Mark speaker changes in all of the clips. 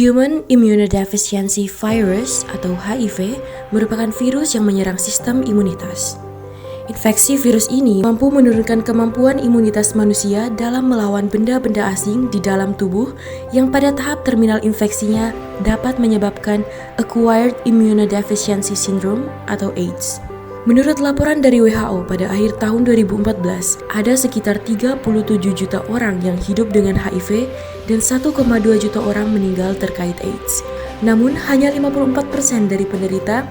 Speaker 1: Human Immunodeficiency Virus atau HIV merupakan virus yang menyerang sistem imunitas. Infeksi virus ini mampu menurunkan kemampuan imunitas manusia dalam melawan benda-benda asing di dalam tubuh yang pada tahap terminal infeksinya dapat menyebabkan Acquired Immunodeficiency Syndrome atau AIDS. Menurut laporan dari WHO pada akhir tahun 2014, ada sekitar 37 juta orang yang hidup dengan HIV dan 1,2 juta orang meninggal terkait AIDS. Namun, hanya 54% dari penderita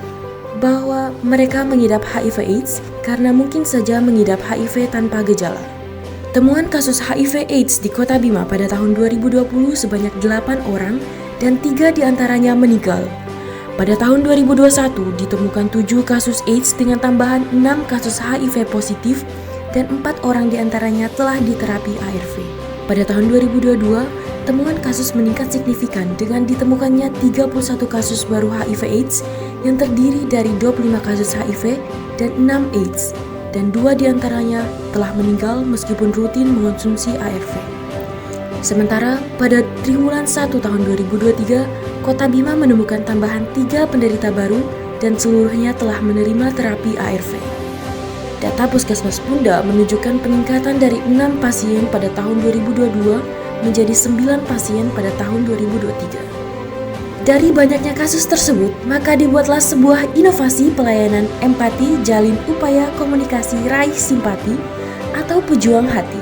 Speaker 1: bahwa mereka mengidap HIV/AIDS karena mungkin saja mengidap HIV tanpa gejala. Temuan kasus HIV/AIDS di Kota Bima pada tahun 2020 sebanyak 8 orang dan 3 diantaranya meninggal. Pada tahun 2021 ditemukan 7 kasus AIDS dengan tambahan 6 kasus HIV positif dan 4 orang diantaranya telah diterapi ARV. Pada tahun 2022, temuan kasus meningkat signifikan dengan ditemukannya 31 kasus baru HIV/AIDS yang terdiri dari 25 kasus HIV dan 6 AIDS, dan 2 diantaranya telah meninggal meskipun rutin mengonsumsi ARV. Sementara pada triwulan 1 tahun 2023, Kota Bima menemukan tambahan 3 penderita baru dan seluruhnya telah menerima terapi ARV. Data Puskesmas Punda menunjukkan peningkatan dari 6 pasien pada tahun 2022 menjadi 9 pasien pada tahun 2023. Dari banyaknya kasus tersebut, maka dibuatlah sebuah inovasi pelayanan empati jalin upaya komunikasi raih simpati atau pejuang hati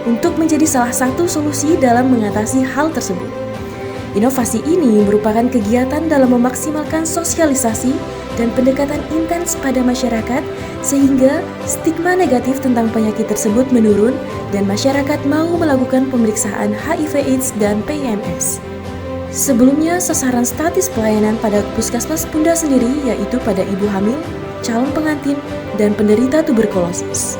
Speaker 1: untuk menjadi salah satu solusi dalam mengatasi hal tersebut. Inovasi ini merupakan kegiatan dalam memaksimalkan sosialisasi dan pendekatan intens pada masyarakat sehingga stigma negatif tentang penyakit tersebut menurun dan masyarakat mau melakukan pemeriksaan HIV/AIDS dan PMS. Sebelumnya, sasaran statis pelayanan pada Puskesmas Punda sendiri yaitu pada ibu hamil, calon pengantin, dan penderita tuberkulosis.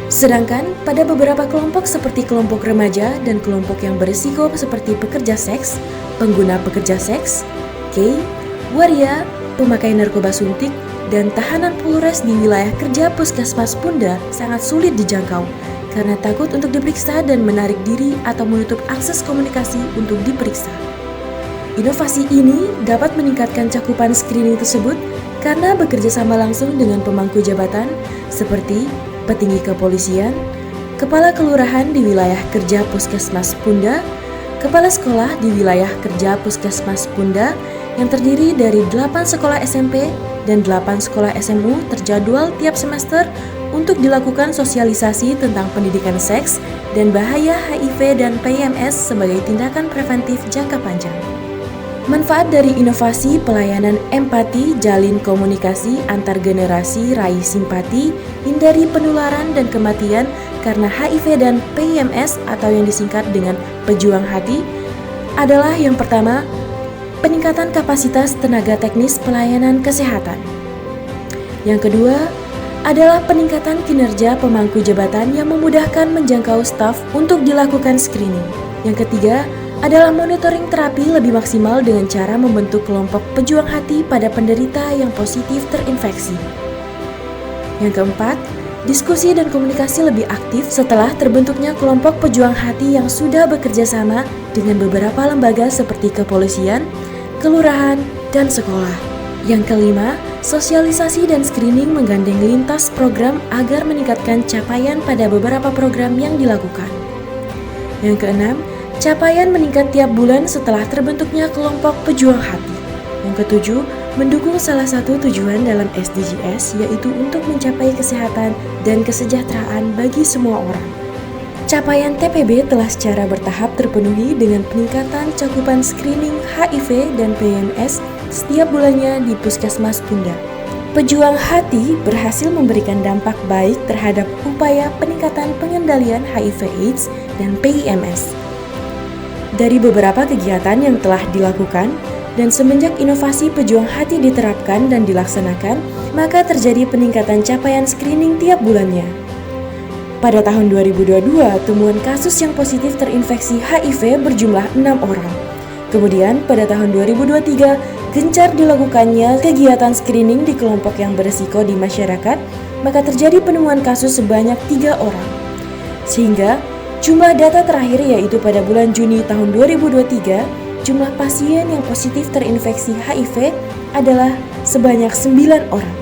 Speaker 1: Sedangkan pada beberapa kelompok seperti kelompok remaja dan kelompok yang berisiko seperti pekerja seks, pengguna pekerja seks, gay, waria, pemakai narkoba suntik, dan tahanan Polres di wilayah kerja Puskesmas Punda sangat sulit dijangkau karena takut untuk diperiksa dan menarik diri atau menutup akses komunikasi untuk diperiksa. Inovasi ini dapat meningkatkan cakupan screening tersebut karena bekerja sama langsung dengan pemangku jabatan seperti petinggi kepolisian, kepala kelurahan di wilayah kerja Puskesmas Punda, kepala sekolah di wilayah kerja Puskesmas Punda yang terdiri dari 8 sekolah SMP dan 8 sekolah SMU terjadwal tiap semester untuk dilakukan sosialisasi tentang pendidikan seks dan bahaya HIV dan PMS sebagai tindakan preventif jangka panjang. Manfaat dari inovasi pelayanan empati jalin komunikasi antar generasi raih simpati, hindari penularan dan kematian karena HIV dan PMS atau yang disingkat dengan pejuang hati adalah yang pertama, peningkatan kapasitas tenaga teknis pelayanan kesehatan. Yang kedua, adalah peningkatan kinerja pemangku jabatan yang memudahkan menjangkau staf untuk dilakukan screening. Yang ketiga, adalah monitoring terapi lebih maksimal dengan cara membentuk kelompok pejuang hati pada penderita yang positif terinfeksi. Yang keempat, diskusi dan komunikasi lebih aktif setelah terbentuknya kelompok pejuang hati yang sudah bekerja sama dengan beberapa lembaga seperti kepolisian, kelurahan, dan sekolah. Yang kelima, sosialisasi dan screening menggandeng lintas program agar meningkatkan capaian pada beberapa program yang dilakukan. Yang keenam, capaian meningkat tiap bulan setelah terbentuknya kelompok pejuang hati. Yang ketujuh, mendukung salah satu tujuan dalam SDGs yaitu untuk mencapai kesehatan dan kesejahteraan bagi semua orang. Capaian TPB telah secara bertahap terpenuhi dengan peningkatan cakupan screening HIV dan PMS setiap bulannya di Puskesmas Punda. Pejuang hati berhasil memberikan dampak baik terhadap upaya peningkatan pengendalian HIV/AIDS dan PMS. Dari beberapa kegiatan yang telah dilakukan dan semenjak inovasi pejuang hati diterapkan dan dilaksanakan, maka terjadi peningkatan capaian screening tiap bulannya. Pada tahun 2022, temuan kasus yang positif terinfeksi HIV berjumlah 6 orang. Kemudian pada tahun 2023, gencar dilakukannya kegiatan screening di kelompok yang berisiko di masyarakat, maka terjadi penemuan kasus sebanyak 3 orang. Sehingga jumlah data terakhir yaitu pada bulan Juni tahun 2023, jumlah pasien yang positif terinfeksi HIV adalah sebanyak 9 orang.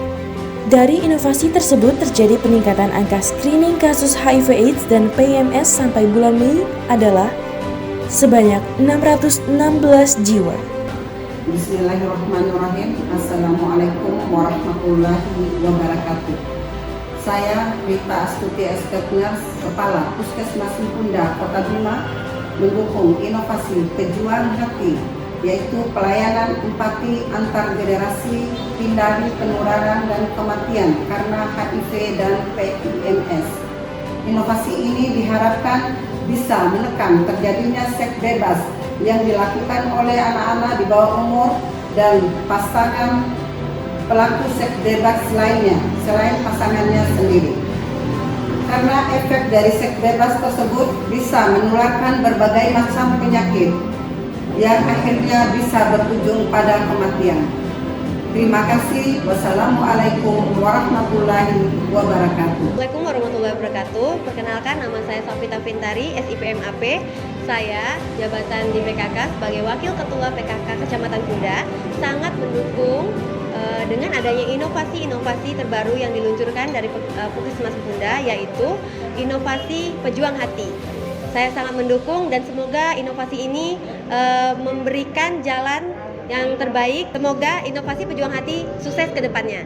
Speaker 1: Dari inovasi tersebut terjadi peningkatan angka screening kasus HIV/AIDS dan PMS sampai bulan Mei adalah sebanyak 616 jiwa.
Speaker 2: Bismillahirrahmanirrahim. Assalamualaikum warahmatullahi wabarakatuh. Saya Rita Astuti Eskepner, Kepala Puskesmas Mempunda, Kota Bima, mendukung inovasi pejuang hati, yaitu pelayanan empati antar generasi, hindari penularan dan kematian karena HIV dan PMS. Inovasi ini diharapkan bisa menekan terjadinya seks bebas yang dilakukan oleh anak-anak di bawah umur dan pasangan pelaku seks bebas lainnya selain pasangannya sendiri. Karena efek dari seks bebas tersebut bisa menularkan berbagai macam penyakit yang akhirnya bisa berujung pada kematian. Terima kasih. Wassalamualaikum warahmatullahi wabarakatuh.
Speaker 3: Assalamualaikum warahmatullahi wabarakatuh. Perkenalkan, nama saya Safita Fintari, SIPMAP. Saya jabatan di PKK sebagai Wakil Ketua PKK Kecamatan Punda sangat mendukung dengan adanya inovasi-inovasi terbaru yang diluncurkan dari Puskesmas Punda, yaitu inovasi pejuang hati. Saya sangat mendukung dan semoga inovasi ini memberikan jalan yang terbaik. Semoga inovasi pejuang hati sukses ke depannya.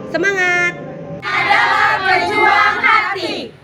Speaker 3: Semangat!
Speaker 4: Adalah pejuang hati.